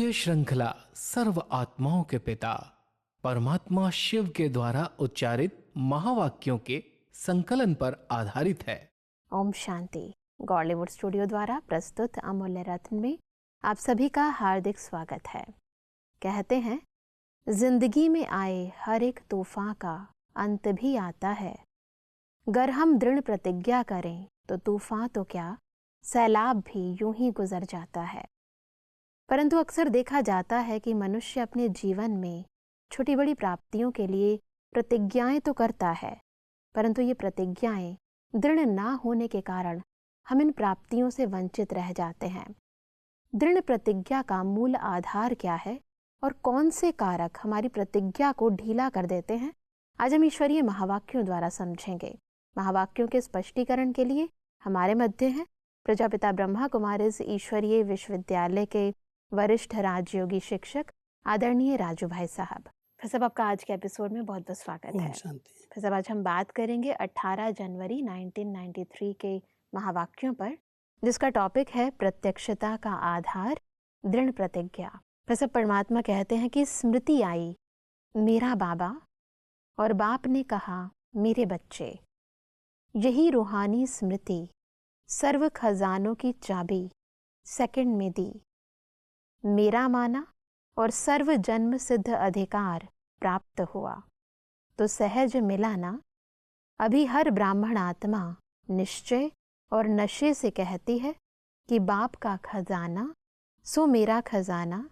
ये श्रृंखला सर्व आत्माओं के पिता परमात्मा शिव के द्वारा उच्चारित महावाक्यों के संकलन पर आधारित है। ओम शांति। गॉलीवुड स्टूडियो द्वारा प्रस्तुत अमूल्य रत्न में आप सभी का हार्दिक स्वागत है। कहते हैं, जिंदगी में आए हर एक तूफान का अंत भी आता है। गर हम दृढ़ प्रतिज्ञा करें तो तूफान तो क्या, सैलाब भी यूं ही गुजर जाता है। परंतु अक्सर देखा जाता है कि मनुष्य अपने जीवन में छोटी बड़ी प्राप्तियों के लिए प्रतिज्ञाएं तो करता है, परंतु ये प्रतिज्ञाएं दृढ़ ना होने के कारण हम इन प्राप्तियों से वंचित रह जाते हैं। दृढ़ प्रतिज्ञा का मूल आधार क्या है और कौन से कारक हमारी प्रतिज्ञा को ढीला कर देते हैं, आज हम ईश्वरीय महावाक्यों द्वारा समझेंगे। महावाक्यों के स्पष्टीकरण के लिए हमारे मध्य हैं प्रजापिता ब्रह्मा कुमारीज ईश्वरीय विश्वविद्यालय के वरिष्ठ राजयोगी शिक्षक आदरणीय राजू भाई साहब। फिर सब आपका आज के एपिसोड में बहुत बहुत स्वागत है। फिर सब आज हम बात करेंगे 18 जनवरी 1993 के महावाक्यों पर, जिसका टॉपिक है प्रत्यक्षता का आधार दृढ़ प्रतिज्ञा। फिर सब परमात्मा कहते हैं कि स्मृति आई मेरा बाबा और बाप ने कहा मेरे बच्चे, यही रूहानी स्मृति सर्व खजानों की चाबी सेकंड में दी। मेरा माना और सर्व जन्म सिद्ध अधिकार प्राप्त हुआ तो सहज मिला ना। अभी हर ब्राह्मण आत्मा निश्चय और नशे से कहती है कि बाप का खजाना सो मेरा खजाना,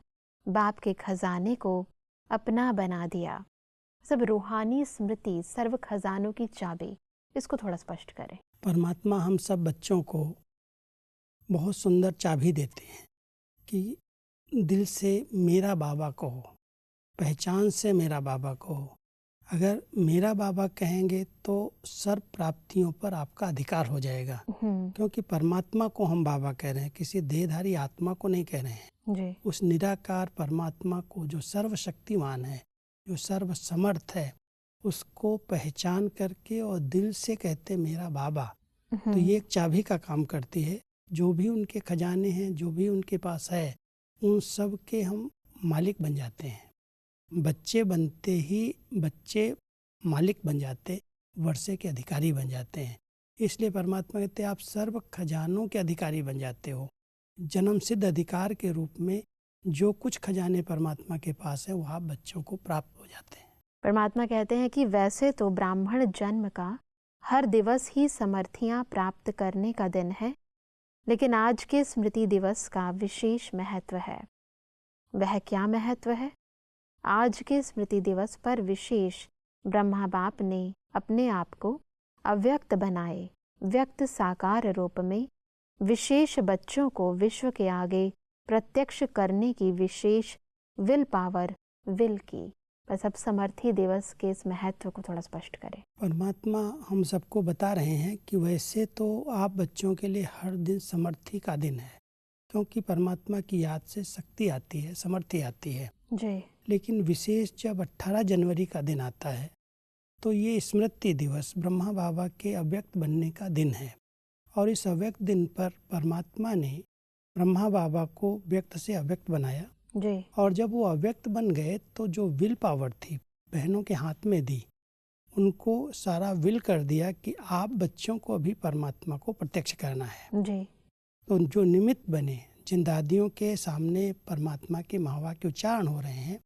बाप के खजाने को अपना बना दिया। सब रूहानी स्मृति सर्व खजानों की चाबी, इसको थोड़ा स्पष्ट करें। परमात्मा हम सब बच्चों को बहुत सुंदर चाबी देते हैं कि दिल से मेरा बाबा कहो, पहचान से मेरा बाबा कहो। अगर मेरा बाबा कहेंगे तो सर्व प्राप्तियों पर आपका अधिकार हो जाएगा, क्योंकि परमात्मा को हम बाबा कह रहे हैं, किसी देहधारी आत्मा को नहीं कह रहे हैं जी। उस निराकार परमात्मा को जो सर्वशक्तिमान है, जो सर्व समर्थ है, उसको पहचान करके और दिल से कहते मेरा बाबा, तो ये एक चाबी का काम करती है। जो भी उनके खजाने हैं, जो भी उनके पास है, उन सब के हम मालिक बन जाते हैं। बच्चे बनते ही बच्चे मालिक बन जाते, वर्षे के अधिकारी बन जाते हैं। इसलिए परमात्मा कहते हैं आप सर्व खजानों के अधिकारी बन जाते हो। जन्म सिद्ध अधिकार के रूप में जो कुछ खजाने परमात्मा के पास है वो आप बच्चों को प्राप्त हो जाते हैं। परमात्मा कहते हैं कि वैसे तो ब्राह्मण जन्म का हर दिवस ही समर्थियां प्राप्त करने का दिन है, लेकिन आज के स्मृति दिवस का विशेष महत्व है। वह क्या महत्व है? आज के स्मृति दिवस पर विशेष ब्रह्मा बाप ने अपने आप को अव्यक्त बनाए व्यक्त साकार रूप में विशेष बच्चों को विश्व के आगे प्रत्यक्ष करने की विशेष विल पावर विल की। बस अब समर्थी दिवस के इस महत्व को थोड़ा स्पष्ट करें। परमात्मा हम सबको बता रहे हैं कि वैसे तो आप बच्चों के लिए हर दिन समर्थी का दिन है, क्योंकि परमात्मा की याद से शक्ति आती है, समर्थी आती है जी। लेकिन विशेष जब 18 जनवरी का दिन आता है तो ये स्मृति दिवस ब्रह्मा बाबा के अव्यक्त बनने का दिन है। और इस अव्यक्त दिन पर परमात्मा ने ब्रह्मा बाबा को व्यक्त से अव्यक्त बनाया जी। और जब वो अव्यक्त बन गए तो जो विल पावर थी बहनों के हाथ में दी, उनको सारा विल कर दिया कि आप बच्चों को अभी परमात्मा को प्रत्यक्ष करना है जी। तो जो निमित्त बने, जिन दादियों के सामने परमात्मा के महावाक्य उच्चारण हो रहे हैं,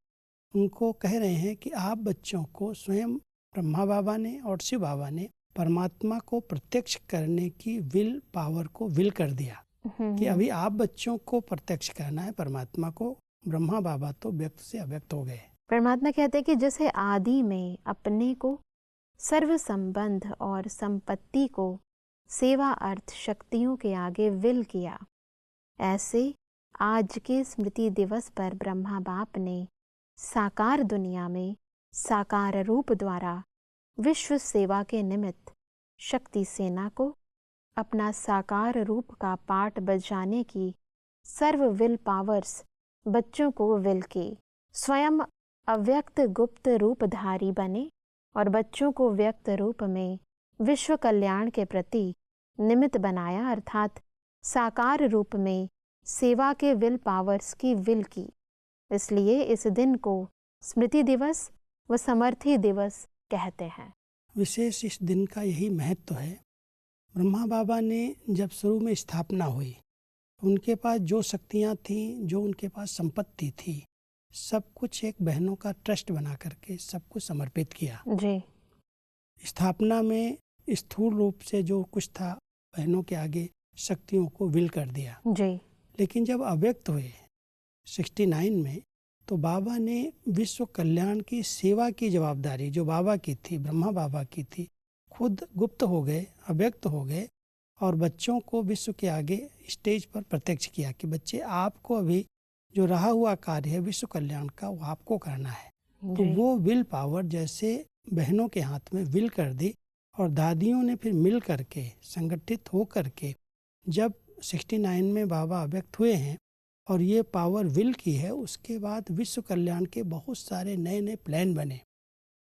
उनको कह रहे हैं कि आप बच्चों को स्वयं ब्रह्मा बाबा ने और शिव बाबा ने परमात्मा को प्रत्यक्ष करने की विल पावर को विल कर दिया कि अभी आप बच्चों को प्रत्यक्ष करना है परमात्मा को। ब्रह्मा बाबा तो व्यक्त से अव्यक्त हो गए। परमात्मा कहते हैं कि जैसे आदि में अपने को सर्व संबंध और संपत्ति को सेवा अर्थ शक्तियों के आगे विल किया, ऐसे आज के स्मृति दिवस पर ब्रह्मा बाप ने साकार दुनिया में साकार रूप द्वारा विश्व सेवा के निमित्त शक्ति सेना को अपना साकार रूप का पाठ बजाने की सर्व विल पावर्स बच्चों को विल की। स्वयं अव्यक्त गुप्त रूपधारी बने और बच्चों को व्यक्त रूप में विश्व कल्याण के प्रति निमित्त बनाया, अर्थात साकार रूप में सेवा के विल पावर्स की विल की। इसलिए इस दिन को स्मृति दिवस व समर्थी दिवस कहते हैं। विशेष इस दिन का यही महत्व है। ब्रह्मा बाबा ने जब शुरू में स्थापना हुई, उनके पास जो शक्तियाँ थीं, जो उनके पास संपत्ति थी, सब कुछ एक बहनों का ट्रस्ट बना करके सब कुछ समर्पित किया। जी। स्थापना में स्थूल रूप से जो कुछ था बहनों के आगे शक्तियों को विल कर दिया। जी। लेकिन जब अव्यक्त हुए 69 में, तो बाबा ने विश्व कल्याण की सेवा की जवाबदारी जो बाबा की थी, ब्रह्मा बाबा की थी, खुद गुप्त हो गए, अव्यक्त हो गए और बच्चों को विश्व के आगे स्टेज पर प्रत्यक्ष किया कि बच्चे, आपको अभी जो रहा हुआ कार्य है विश्व कल्याण का, वो आपको करना है। तो वो विल पावर जैसे बहनों के हाथ में विल कर दी और दादियों ने फिर मिल करके संगठित हो करके जब 69 में बाबा अव्यक्त हुए हैं और ये पावर विल की है, उसके बाद विश्व कल्याण के बहुत सारे नए नए प्लान बने।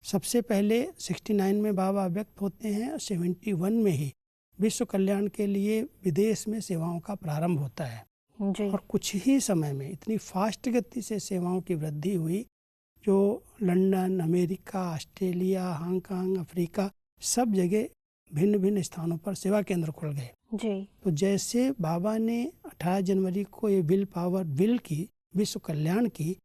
सबसे पहले 69 में बाबा अव्यक्त होते हैं और 71 में ही विश्व कल्याण के लिए विदेश में सेवाओं का प्रारंभ होता है। जी। और कुछ ही समय में इतनी फास्ट गति से सेवाओं की वृद्धि हुई, जो London, America, Australia, Hong Kong, Africa, सब जगह भिन्न भिन्न स्थानों पर सेवा केंद्र खुल गए। जी। तो जैसे बाबा ने 18 जनवरी को ये विल पावर विल की, विश्व कल्याण की,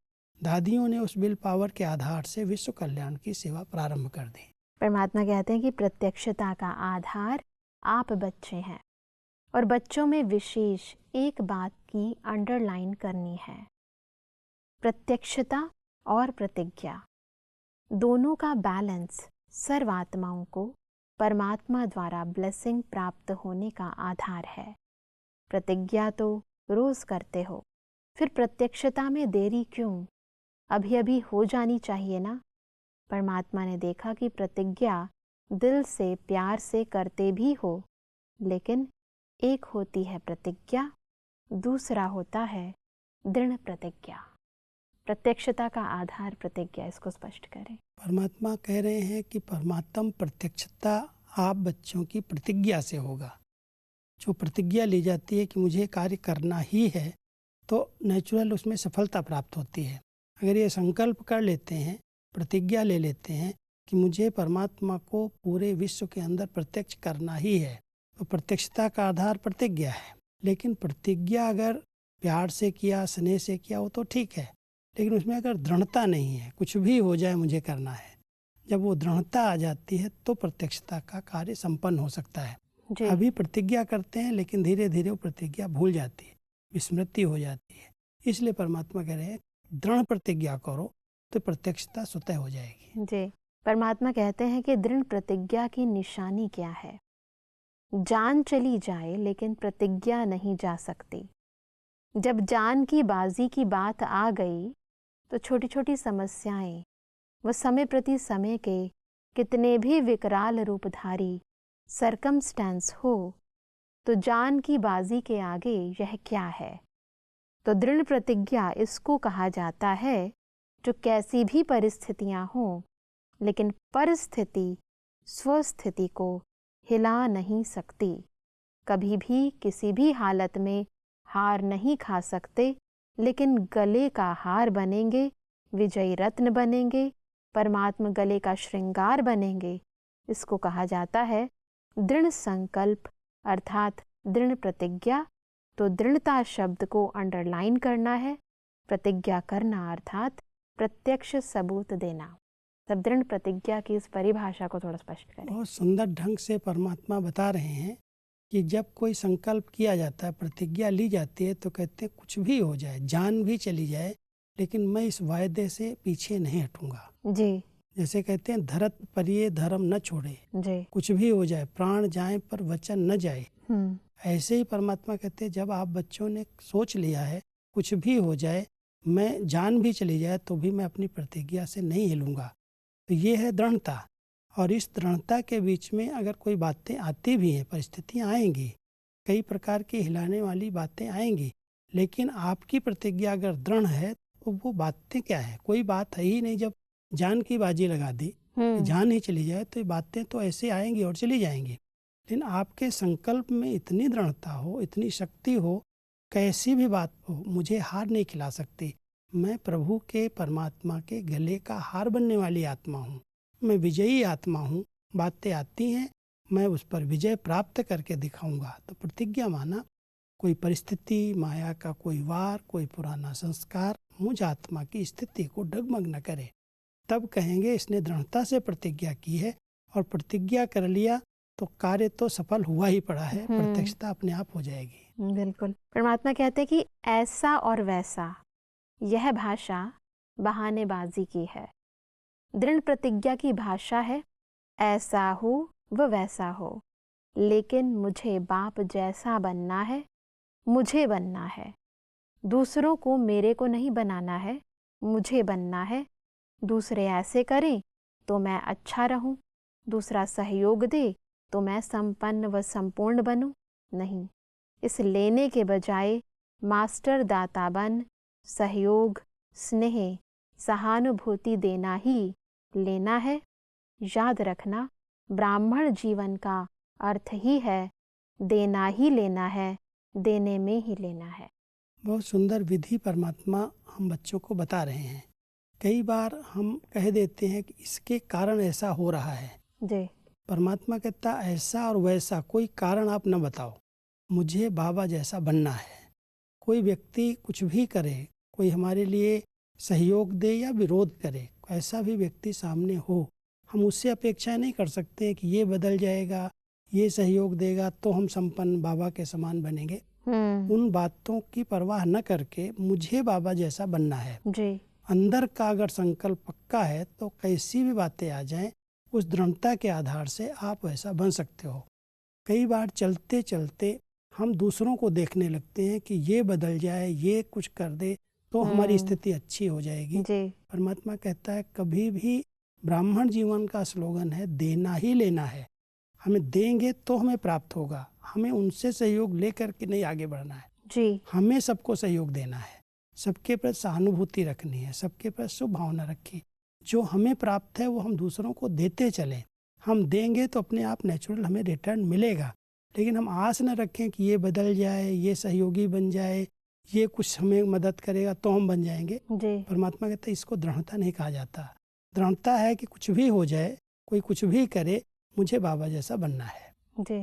दादियों ने उस विल पावर के आधार से विश्व कल्याण की सेवा प्रारंभ कर दी। परमात्मा कहते हैं कि प्रत्यक्षता का आधार आप बच्चे हैं और बच्चों में विशेष एक बात की अंडरलाइन करनी है। प्रत्यक्षता और प्रतिज्ञा दोनों का बैलेंस सर्वात्माओं को परमात्मा द्वारा ब्लेसिंग प्राप्त होने का आधार है। प्रतिज्ञा तो रोज करते हो, फिर प्रत्यक्षता में देरी क्यों? अभी अभी हो जानी चाहिए ना। परमात्मा ने देखा कि प्रतिज्ञा दिल से प्यार से करते भी हो, लेकिन एक होती है प्रतिज्ञा, दूसरा होता है दृढ़ प्रतिज्ञा। प्रत्यक्षता का आधार प्रतिज्ञा, इसको स्पष्ट करें। परमात्मा कह रहे हैं कि परमात्म प्रत्यक्षता आप बच्चों की प्रतिज्ञा से होगा। जो प्रतिज्ञा ली जाती है कि मुझे कार्य करना ही है, तो नेचुरल उसमें सफलता प्राप्त होती है। अगर ये संकल्प कर लेते हैं, प्रतिज्ञा ले लेते हैं कि मुझे परमात्मा को पूरे विश्व के अंदर प्रत्यक्ष करना ही है, तो प्रत्यक्षता का आधार प्रतिज्ञा है। लेकिन प्रतिज्ञा अगर प्यार से किया, स्नेह से किया, वो तो ठीक है, लेकिन उसमें अगर दृढ़ता नहीं है, कुछ भी हो जाए मुझे करना है, जब वो दृढ़ता आ जाती है तो प्रत्यक्षता का कार्य संपन्न हो सकता है। अभी प्रतिज्ञा करते हैं लेकिन धीरे धीरे वो प्रतिज्ञा भूल जाती है, विस्मृति हो जाती है। इसलिए परमात्मा कह रहे हैं दृढ़ प्रतिज्ञा करो तो प्रत्यक्षता स्वतः हो जाएगी। जी। परमात्मा कहते हैं कि दृढ़ प्रतिज्ञा की निशानी क्या है? जान चली जाए लेकिन प्रतिज्ञा नहीं जा सकती। जब जान की बाजी की बात आ गई तो छोटी छोटी समस्याएं व समय प्रति समय के कितने भी विकराल रूपधारी सरकमस्टेंस हो, तो जान की बाजी के आगे यह क्या है? तो दृढ़ प्रतिज्ञा इसको कहा जाता है जो कैसी भी परिस्थितियां हों, लेकिन परिस्थिति स्वस्थिति को हिला नहीं सकती। कभी भी किसी भी हालत में हार नहीं खा सकते, लेकिन गले का हार बनेंगे, विजयी रत्न बनेंगे, परमात्मा गले का श्रृंगार बनेंगे। इसको कहा जाता है दृढ़ संकल्प अर्थात दृढ़ प्रतिज्ञा। तो दृढ़ता शब्द को अंडरलाइन करना है, प्रतिज्ञा करना अर्थात प्रत्यक्ष सबूत देना। तब दृढ़ प्रतिज्ञा की इस परिभाषा को थोड़ा स्पष्ट करें। बहुत सुंदर ढंग से परमात्मा बता रहे हैं कि जब कोई संकल्प किया जाता है, प्रतिज्ञा ली जाती है, तो कहते हैं कुछ भी हो जाए, जान भी चली जाए, लेकिन मैं इस वायदे से पीछे नहीं हटूंगा। जी। जैसे कहते हैं धरत पर ये धर्म न छोड़े। जी। कुछ भी हो जाए, प्राण जाए पर वचन न जाए। ऐसे ही परमात्मा कहते हैं जब आप बच्चों ने सोच लिया है कुछ भी हो जाए, मैं जान भी चली जाए तो भी मैं अपनी प्रतिज्ञा से नहीं हिलूंगा, तो ये है दृढ़ता। और इस दृढ़ता के बीच में अगर कोई बातें आती भी हैं, परिस्थितियां आएंगी, कई प्रकार की हिलाने वाली बातें आएंगी, लेकिन आपकी प्रतिज्ञा अगर दृढ़ है तो वो बातें क्या है, कोई बात है ही नहीं। जब जान की बाजी लगा दी, जान ही चली जाए, तो ये बातें तो ऐसे आएंगी और चली जाएंगी। लेकिन आपके संकल्प में इतनी दृढ़ता हो, इतनी शक्ति हो, कैसी भी बात हो मुझे हार नहीं खिला सकती, मैं प्रभु के परमात्मा के गले का हार बनने वाली आत्मा हूँ, मैं विजयी आत्मा हूँ। बातें आती हैं, मैं उस पर विजय प्राप्त करके दिखाऊंगा। तो प्रतिज्ञा माना कोई परिस्थिति, माया का कोई वार, कोई पुराना संस्कार मुझ आत्मा की स्थिति को डगमग न करे। तब कहेंगे इसने दृढ़ता से प्रतिज्ञा की है, और प्रतिज्ञा कर लिया तो कार्य तो सफल हुआ ही पड़ा है, प्रत्यक्षता अपने आप हो जाएगी। बिल्कुल। परमात्मा कहते हैं कि ऐसा और वैसा, यह भाषा बहानेबाजी की है। दृढ़ प्रतिज्ञा की भाषा है ऐसा हो व वैसा हो, लेकिन मुझे बाप जैसा बनना है, मुझे बनना है। दूसरों को मेरे को नहीं बनाना है, मुझे बनना है। दूसरे ऐसे करें तो मैं अच्छा रहूं, दूसरा सहयोग दे तो मैं संपन्न व संपूर्ण बनूं। नहीं, इस लेने के बजाय मास्टर दाता बन सहयोग, स्नेह, सहानुभूति देना ही लेना है। याद रखना, ब्राह्मण जीवन का अर्थ ही है देना ही लेना है, देने में ही लेना है। बहुत सुंदर विधि परमात्मा हम बच्चों को बता रहे हैं। कई बार हम कह देते हैं कि इसके कारण ऐसा हो रहा है जी। परमात्मा कहता ऐसा और वैसा कोई कारण आप न बताओ, मुझे बाबा जैसा बनना है। कोई व्यक्ति कुछ भी करे, कोई हमारे लिए सहयोग दे या विरोध करे, ऐसा भी व्यक्ति सामने हो, हम उससे अपेक्षा नहीं कर सकते कि ये बदल जाएगा, ये सहयोग देगा तो हम संपन्न बाबा के समान बनेंगे। उन बातों की परवाह न करके मुझे बाबा जैसा बनना है जी। अंदर का अगर संकल्प पक्का है तो कैसी भी बातें आ जाएं, उस दृढ़ता के आधार से आप वैसा बन सकते हो। कई बार चलते चलते हम दूसरों को देखने लगते हैं कि ये बदल जाए, ये कुछ कर दे तो हमारी स्थिति अच्छी हो जाएगी। परमात्मा कहता है कभी भी, ब्राह्मण जीवन का स्लोगन है देना ही लेना है। हमें देंगे तो हमें प्राप्त होगा, हमें उनसे सहयोग लेकर के नहीं आगे बढ़ना है जी। हमें सबको सहयोग देना है, सबके प्रति सहानुभूति रखनी है, सबके प्रति शुभ भावना रखी। जो हमें प्राप्त है वो हम दूसरों को देते चलें। हम देंगे तो अपने आप नेचुरल हमें रिटर्न मिलेगा, लेकिन हम आस न रखें कि ये बदल जाए, ये सहयोगी बन जाए, ये कुछ हमें मदद करेगा तो हम बन जाएंगे। परमात्मा कहते हैं इसको दृढ़ता नहीं कहा जाता। दृढ़ता है कि कुछ भी हो जाए, कोई कुछ भी करे, मुझे बाबा जैसा बनना है।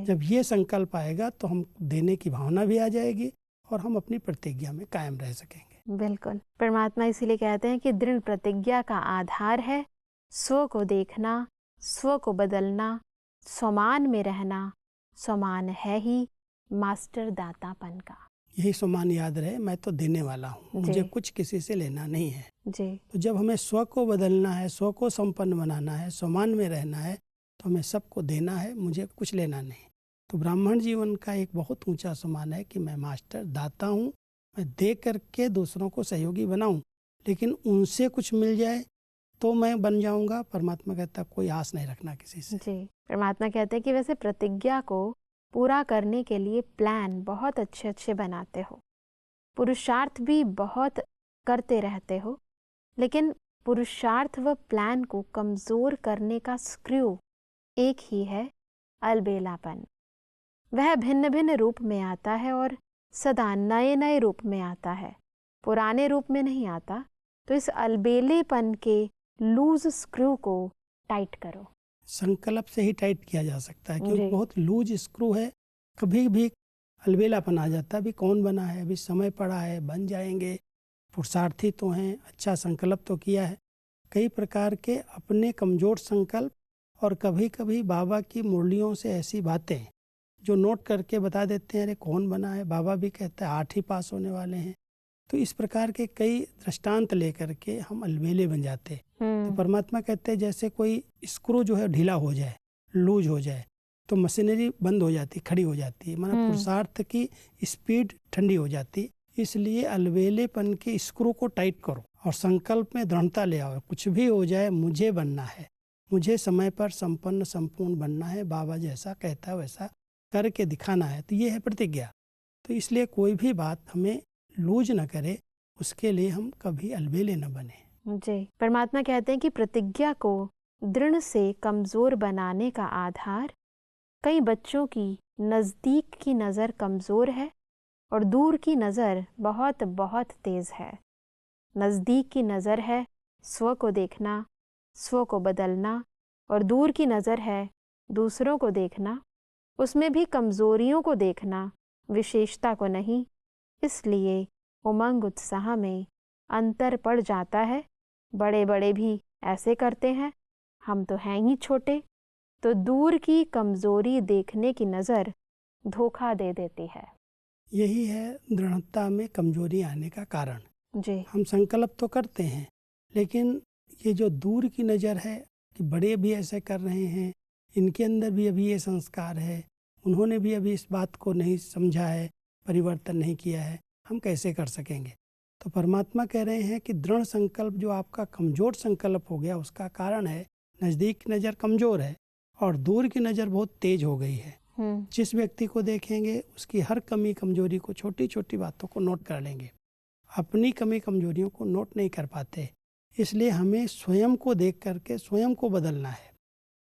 जब ये संकल्प आएगा तो हम देने की भावना भी आ जाएगी और हम अपनी प्रतिज्ञा में कायम रह सकेंगे। बिल्कुल। परमात्मा इसीलिए कहते हैं कि दृढ़ प्रतिज्ञा का आधार है स्व को देखना, स्व को बदलना, स्वमान में रहना। स्वमान है ही मास्टर दातापन का। यही स्वमान याद रहे, मैं तो देने वाला हूँ, मुझे कुछ किसी से लेना नहीं है जी। तो जब हमें स्व को बदलना है, स्व को संपन्न बनाना है, स्वमान में रहना है, तो हमें सबको देना है, मुझे कुछ लेना नहीं। तो ब्राह्मण जीवन का एक बहुत ऊंचा सम्मान है कि मैं मास्टर दाता हूँ, मैं दे करके दूसरों को सहयोगी बनाऊं, लेकिन उनसे कुछ मिल जाए तो मैं बन जाऊंगा। परमात्मा कहता कोई आस नहीं रखना किसी से। जी। परमात्मा कहते हैं कि वैसे प्रतिज्ञा को पूरा करने के लिए प्लान बहुत अच्छे अच्छे बनाते हो, पुरुषार्थ भी बहुत करते रहते हो, लेकिन पुरुषार्थ व प्लान को कमजोर करने का स्क्रू एक ही है, अलबेलापन। वह भिन्न भिन्न रूप में आता है और सदा नए नए रूप में आता है, पुराने रूप में नहीं आता। तो इस अलबेलेपन के लूज स्क्रू को टाइट करो। संकल्प से ही टाइट किया जा सकता है, क्योंकि बहुत लूज स्क्रू है, कभी भी अलबेलापन आ जाता है। अभी कौन बना है, अभी समय पड़ा है, बन जाएंगे, पुरुषार्थी तो हैं, अच्छा संकल्प तो किया है। कई प्रकार के अपने कमजोर संकल्प और कभी कभी बाबा की मुरलियों से ऐसी बातें जो नोट करके बता देते हैं, अरे कौन बना है, बाबा भी कहते हैं 8 ही पास होने वाले हैं। तो इस प्रकार के कई दृष्टांत लेकर के हम अलबेले बन जाते। तो परमात्मा कहते हैं जैसे कोई स्क्रू जो है ढीला हो जाए, लूज हो जाए, तो मशीनरी बंद हो जाती, खड़ी हो जाती है, माना पुरुषार्थ की स्पीड ठंडी हो जाती। इसलिए अलबेलेपन के स्क्रू को टाइट करो और संकल्प में दृढ़ता ले आओ। कुछ भी हो जाए मुझे बनना है, मुझे समय पर संपन्न संपूर्ण बनना है, बाबा जैसा कहता है वैसा करके दिखाना है। तो ये है प्रतिज्ञा। तो इसलिए कोई भी बात हमें लूज न करे, उसके लिए हम कभी अलबेले न बने। जी। परमात्मा कहते हैं कि प्रतिज्ञा को दृढ़ से कमजोर बनाने का आधार, कई बच्चों की नजदीक की नजर कमजोर है और दूर की नजर बहुत बहुत तेज है। नज़दीक की नज़र है स्व को देखना, स्व को बदलना, और दूर की नज़र है दूसरों को देखना, उसमें भी कमज़ोरियों को देखना, विशेषता को नहीं। इसलिए उमंग उत्साह में अंतर पड़ जाता है। बड़े बड़े भी ऐसे करते हैं, हम तो हैं ही छोटे। तो दूर की कमज़ोरी देखने की नज़र धोखा दे देती है। यही है दृढ़ता में कमजोरी आने का कारण। जी हम संकल्प तो करते हैं, लेकिन ये जो दूर की नज़र है कि बड़े भी ऐसे कर रहे हैं, इनके अंदर भी अभी ये संस्कार है, उन्होंने भी अभी इस बात को नहीं समझा है, परिवर्तन नहीं किया है, हम कैसे कर सकेंगे। तो परमात्मा कह रहे हैं कि दृढ़ संकल्प जो आपका कमज़ोर संकल्प हो गया, उसका कारण है नज़दीक की नज़र कमज़ोर है और दूर की नज़र बहुत तेज हो गई है। जिस व्यक्ति को देखेंगे उसकी हर कमी कमजोरी को, छोटी छोटी बातों को नोट कर लेंगे, अपनी कमी कमजोरियों को नोट नहीं कर पाते। इसलिए हमें स्वयं को देख करके स्वयं को बदलना है।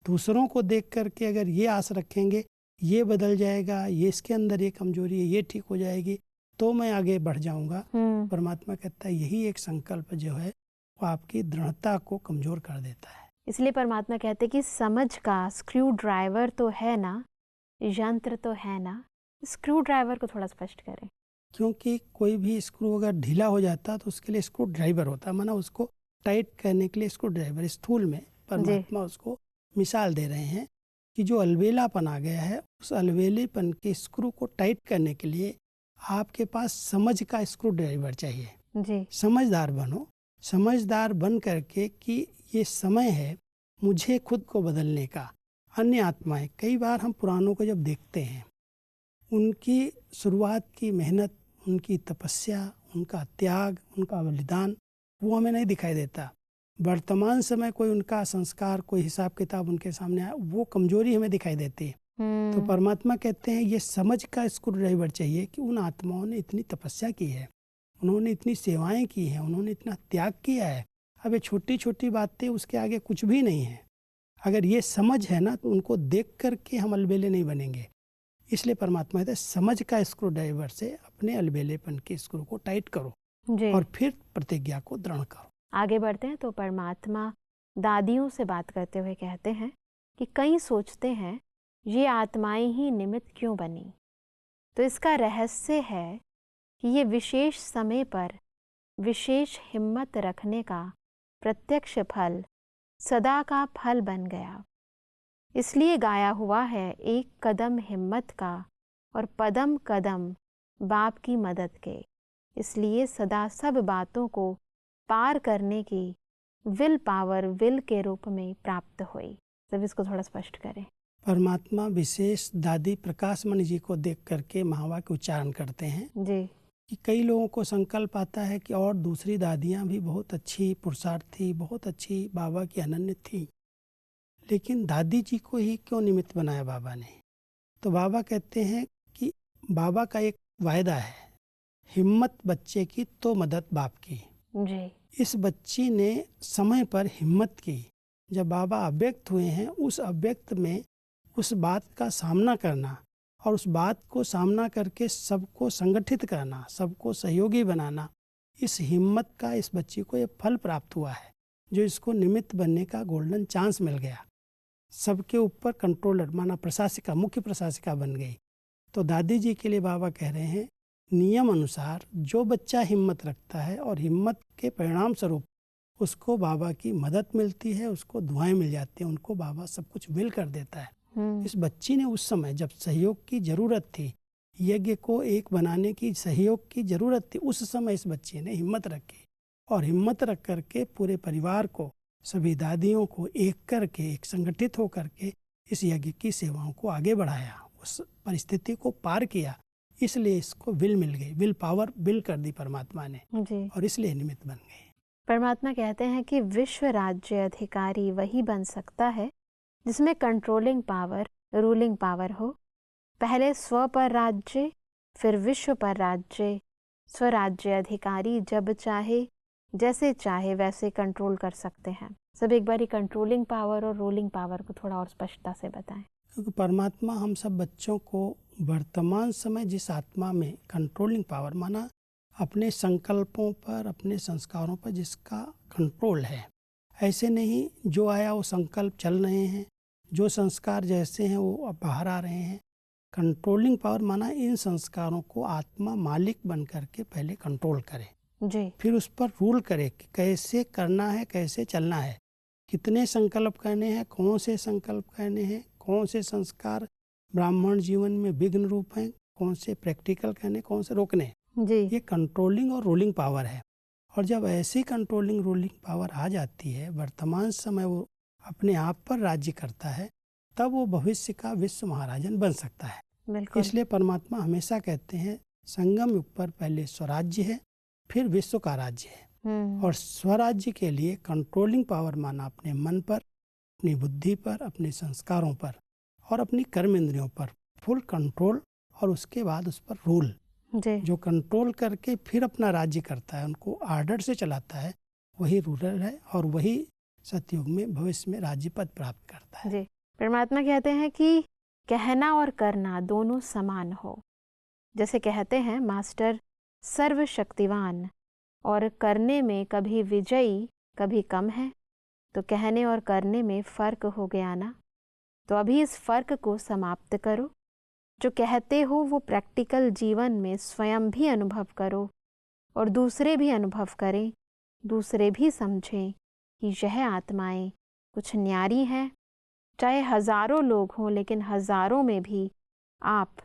दूसरों को देख करके अगर ये आस रखेंगे ये बदल जाएगा, ये इसके अंदर ये कमजोरी है, ये ठीक हो जाएगी, तो मैं आगे बढ़ जाऊंगा। परमात्मा कहता है यही एक संकल्प जो है वो आपकी दृढ़ता को कमजोर कर देता है। इसलिए परमात्मा कहते कि समझ का स्क्रू ड्राइवर तो है ना, यंत्र तो है ना। स्क्रू ड्राइवर को थोड़ा स्पष्ट करें। क्योंकि कोई भी स्क्रू अगर ढीला हो जाता तो उसके लिए स्क्रू ड्राइवर होता है, माना उसको टाइट करने के लिए स्क्रू ड्राइवर। स्थूल में परमात्मा उसको मिसाल दे रहे हैं कि जो अलबेलापन आ गया है, उस अलबेलेपन के स्क्रू को टाइट करने के लिए आपके पास समझ का स्क्रू ड्राइवर चाहिए। जी समझदार बनो, समझदार बन करके कि ये समय है मुझे खुद को बदलने का। अन्य आत्माएं, कई बार हम पुराणों को जब देखते हैं, उनकी शुरुआत की मेहनत, उनकी तपस्या, उनका त्याग, उनका बलिदान वो हमें नहीं दिखाई देता। वर्तमान समय कोई उनका संस्कार, कोई हिसाब किताब उनके सामने आया, वो कमजोरी हमें दिखाई देती है। तो परमात्मा कहते हैं ये समझ का स्क्रू ड्राइवर चाहिए कि उन आत्माओं ने इतनी तपस्या की है, उन्होंने इतनी सेवाएं की हैं, उन्होंने इतना त्याग किया है। अब ये छोटी छोटी बातें उसके आगे कुछ भी नहीं है। अगर ये समझ है ना तो उनको देख करके हम अलबेले नहीं बनेंगे। इसलिए परमात्मा कहते हैं समझ का स्क्रू ड्राइवर से अपने अलबेलेपन के स्क्रू को टाइट करो और फिर प्रतिज्ञा को दृढ़ करो। आगे बढ़ते हैं तो परमात्मा दादियों से बात करते हुए कहते हैं कि कई सोचते हैं ये आत्माएं ही निमित्त क्यों बनी। तो इसका रहस्य है कि ये विशेष समय पर विशेष हिम्मत रखने का प्रत्यक्ष फल सदा का फल बन गया। इसलिए गाया हुआ है एक कदम हिम्मत का और पदम कदम बाप की मदद के। इसलिए सदा सब बातों को पार करने की विल पावर विल के रूप में प्राप्त हुई। सब इसको थोड़ा स्पष्ट करें। परमात्मा विशेष दादी प्रकाशमणि जी को देख करके महावाक्य उच्चारण करते हैं जी कि कई लोगों को संकल्प आता है कि और दूसरी दादियाँ भी बहुत अच्छी पुरुषार्थी, बहुत अच्छी बाबा की अनन्य थी, लेकिन दादी जी को ही क्यों निमित्त बनाया बाबा ने। तो बाबा कहते हैं कि बाबा का एक वायदा है, हिम्मत बच्चे की तो मदद बाप की। जी इस बच्ची ने समय पर हिम्मत की। जब बाबा अव्यक्त हुए हैं, उस अव्यक्त में उस बात का सामना करना और उस बात को सामना करके सबको संगठित करना, सबको सहयोगी बनाना, इस हिम्मत का इस बच्ची को ये फल प्राप्त हुआ है, जो इसको निमित्त बनने का गोल्डन चांस मिल गया। सबके ऊपर कंट्रोलर, माना प्रशासिका, मुख्य प्रशासिका बन गई। तो दादी जी के लिए बाबा कह रहे हैं नियम अनुसार जो बच्चा हिम्मत रखता है और हिम्मत के परिणाम स्वरूप उसको बाबा की मदद मिलती है, उसको दुआएं मिल जाती हैं, उनको बाबा सब कुछ विल कर देता है। इस बच्ची ने उस समय जब सहयोग की जरूरत थी, यज्ञ को एक बनाने की सहयोग की जरूरत थी, उस समय इस बच्ची ने हिम्मत रखी और हिम्मत रख करके पूरे परिवार को, सभी दादियों को एक करके, एक संगठित होकर के इस यज्ञ की सेवाओं को आगे बढ़ाया, उस परिस्थिति को पार किया। इसलिए इसको विल मिल गई, विल पावर विल कर दी परमात्मा ने जी और इसलिए निमित्त बन गई। परमात्मा कहते हैं कि विश्व राज्य अधिकारी वही बन सकता है जिसमें कंट्रोलिंग पावर, रूलिंग पावर हो। पहले स्व पर राज्य, फिर विश्व पर राज्य। स्वराज्य अधिकारी जब चाहे, जैसे चाहे वैसे कंट्रोल कर सकते हैं। सब एक बारी कंट्रोलिंग पावर और रूलिंग पावर को थोड़ा और स्पष्टता से बताएं। क्योंकि परमात्मा हम सब बच्चों को वर्तमान समय जिस आत्मा में कंट्रोलिंग पावर, माना अपने संकल्पों पर, अपने संस्कारों पर जिसका कंट्रोल है। ऐसे नहीं जो आया वो संकल्प चल रहे हैं, जो संस्कार जैसे हैं वो अब बाहर आ रहे हैं। कंट्रोलिंग पावर माना इन संस्कारों को आत्मा मालिक बन करके पहले कंट्रोल करे जी। फिर उस पर रूल करे कि कैसे करना है, कैसे चलना है, कितने संकल्प करने हैं, कौन से संकल्प करने हैं, कौन से संस्कार ब्राह्मण जीवन में विघ्न रूप हैं, कौन से प्रैक्टिकल करने, कौन से रोकने। जी। ये कंट्रोलिंग और रूलिंग पावर है। और जब ऐसी कंट्रोलिंग रूलिंग पावर आ जाती है, वर्तमान समय वो अपने आप पर राज्य करता है, तब वो भविष्य का विश्व महाराजन बन सकता है। बिल्कुल। इसलिए परमात्मा हमेशा कहते हैं संगम युग पर पहले स्वराज्य है, फिर विश्व का राज्य है। और स्वराज्य के लिए कंट्रोलिंग पावर माना अपने मन पर, अपनी बुद्धि पर, अपने संस्कारों पर और अपनी कर्म इंद्रियों पर फुल कंट्रोल, और उसके बाद उस पर रूल। जो कंट्रोल करके फिर अपना राज्य करता है, उनको आर्डर से चलाता है, वही रूलर है और वही सतयुग में भविष्य में राज्य पद प्राप्त करता है। जी। परमात्मा कहते हैं कि कहना और करना दोनों समान हो। जैसे कहते हैं मास्टर सर्वशक्तिवान, और करने में कभी विजयी कभी कम है, तो कहने और करने में फर्क हो गया ना। तो अभी इस फर्क को समाप्त करो। जो कहते हो वो प्रैक्टिकल जीवन में स्वयं भी अनुभव करो और दूसरे भी अनुभव करें, दूसरे भी समझें कि यह आत्माएं कुछ न्यारी हैं। चाहे हजारों लोग हों, लेकिन हजारों में भी आप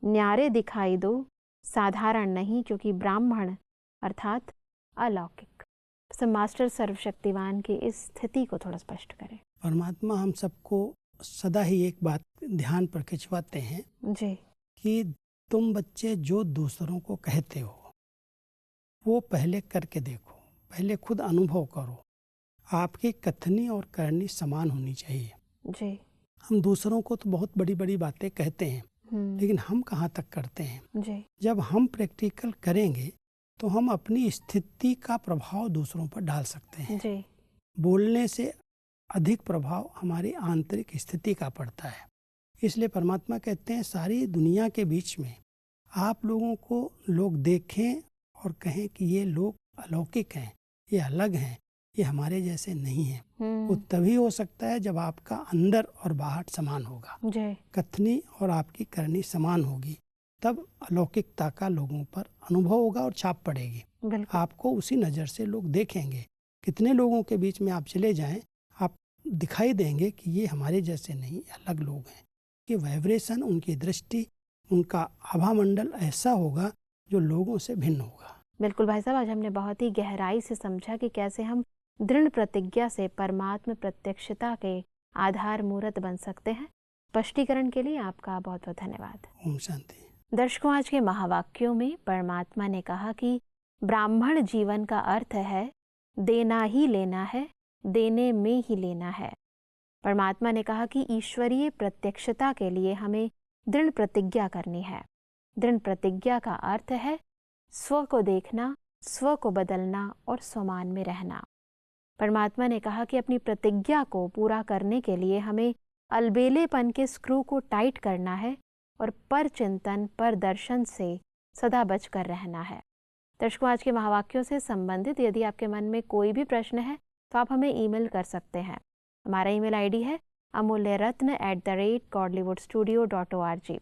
न्यारे दिखाई दो, साधारण नहीं, क्योंकि ब्राह्मण अर्थात अलौकिक। तो मास्टर सर्वशक्तिवान की इस स्थिति को थोड़ा स्पष्ट करें। परमात्मा हम सबको सदा ही एक बात ध्यान पर खिंचवाते हैं जी। कि तुम बच्चे जो दूसरों को कहते हो वो पहले करके देखो, पहले खुद अनुभव करो। आपकी कथनी और करनी समान होनी चाहिए। जी। हम दूसरों को तो बहुत बड़ी बड़ी बातें कहते हैं, लेकिन हम कहाँ तक करते हैं। जी। जब हम प्रैक्टिकल करेंगे तो हम अपनी स्थिति का प्रभाव दूसरों पर डाल सकते हैं। जी। बोलने से अधिक प्रभाव हमारी आंतरिक स्थिति का पड़ता है। इसलिए परमात्मा कहते हैं सारी दुनिया के बीच में आप लोगों को लोग देखें और कहें कि ये लोग अलौकिक हैं, ये अलग हैं, ये हमारे जैसे नहीं हैं। वो तभी हो सकता है जब आपका अंदर और बाहर समान होगा, कथनी और आपकी करनी समान होगी, तब अलौकिकता का लोगों पर अनुभव होगा और छाप पड़ेगी। आपको उसी नज़र से लोग देखेंगे। कितने लोगों के बीच में आप चले जाएं, आप दिखाई देंगे कि ये हमारे जैसे नहीं, अलग लोग हैं। कि वाइब्रेशन, उनकी दृष्टि, उनका आभा मंडल ऐसा होगा जो लोगों से भिन्न होगा। बिल्कुल भाई साहब, आज हमने बहुत ही गहराई से समझा कि कैसे हम दृढ़ प्रतिज्ञा से परमात्म प्रत्यक्षता के आधार मूर्त बन सकते हैं। स्पष्टीकरण के लिए आपका बहुत बहुत धन्यवाद। ओम शांति। दर्शकों, आज के महावाक्यों में परमात्मा ने कहा कि ब्राह्मण जीवन का अर्थ है देना ही लेना है, देने में ही लेना है। परमात्मा ने कहा कि ईश्वरीय प्रत्यक्षता के लिए हमें दृढ़ प्रतिज्ञा करनी है। दृढ़ प्रतिज्ञा का अर्थ है स्व को देखना, स्व को बदलना और स्वमान में रहना। परमात्मा ने कहा कि अपनी प्रतिज्ञा को पूरा करने के लिए हमें अलबेलेपन के स्क्रू को टाइट करना है और पर चिंतन, पर दर्शन से सदा बचकर रहना है। दर्शकों, आज के महावाक्यों से संबंधित यदि आपके मन में कोई भी प्रश्न है तो आप हमें ईमेल कर सकते हैं। हमारा ईमेल आईडी है amulyaratna@godlywoodstudio.org।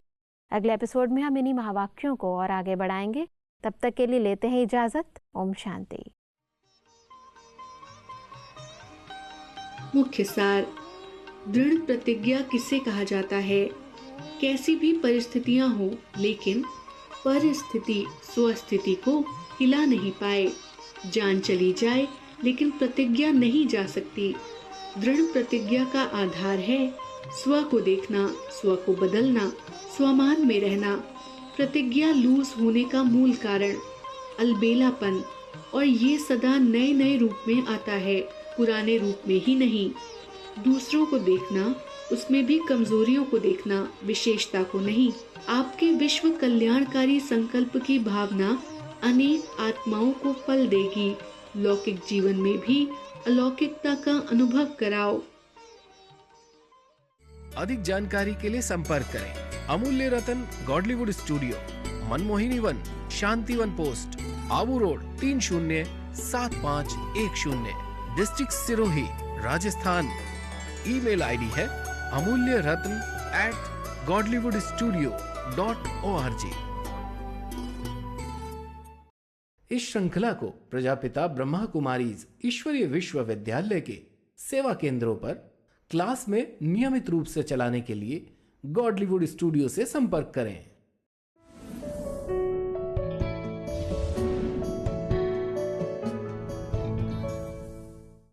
अगले एपिसोड में हम इन्हीं महावाक्यों को और आगे बढ़ाएंगे। तब तक के लिए लेते हैं इजाजत। ओम शांति। मुख्य सार। दृढ़ प्रतिज्ञा किसे कहा जाता है? कैसी भी परिस्थितियां हो, लेकिन परिस्थिति स्वस्थिति को हिला नहीं पाए। जान चली जाए लेकिन प्रतिज्ञा नहीं जा सकती। दृढ़ प्रतिज्ञा का आधार है स्व को देखना, स्व को बदलना, स्वमान में रहना। प्रतिज्ञा लूज होने का मूल कारण अलबेलापन, और ये सदा नए नए रूप में आता है, पुराने रूप में ही नहीं। दूसरों को देखना, उसमें भी कमजोरियों को देखना, विशेषता को नहीं। आपके विश्व कल्याणकारी संकल्प की भावना अनेक आत्माओं को फल देगी। लौकिक जीवन में भी अलौकिकता का अनुभव कराओ। अधिक जानकारी के लिए संपर्क करें Amulya Ratan, Godlywood studio, Manmohini Van, Shantivan post, Abu road 307510, district Sirohi, Rajasthan. Email ID है amulyaratn@godlywoodstudio.org। इस श्रृंखला को प्रजापिता ब्रह्मा कुमारीज ईश्वरीय विश्वविद्यालय के सेवा केंद्रों पर क्लास में नियमित रूप से चलाने के लिए गॉडलीवुड स्टूडियो से संपर्क करें।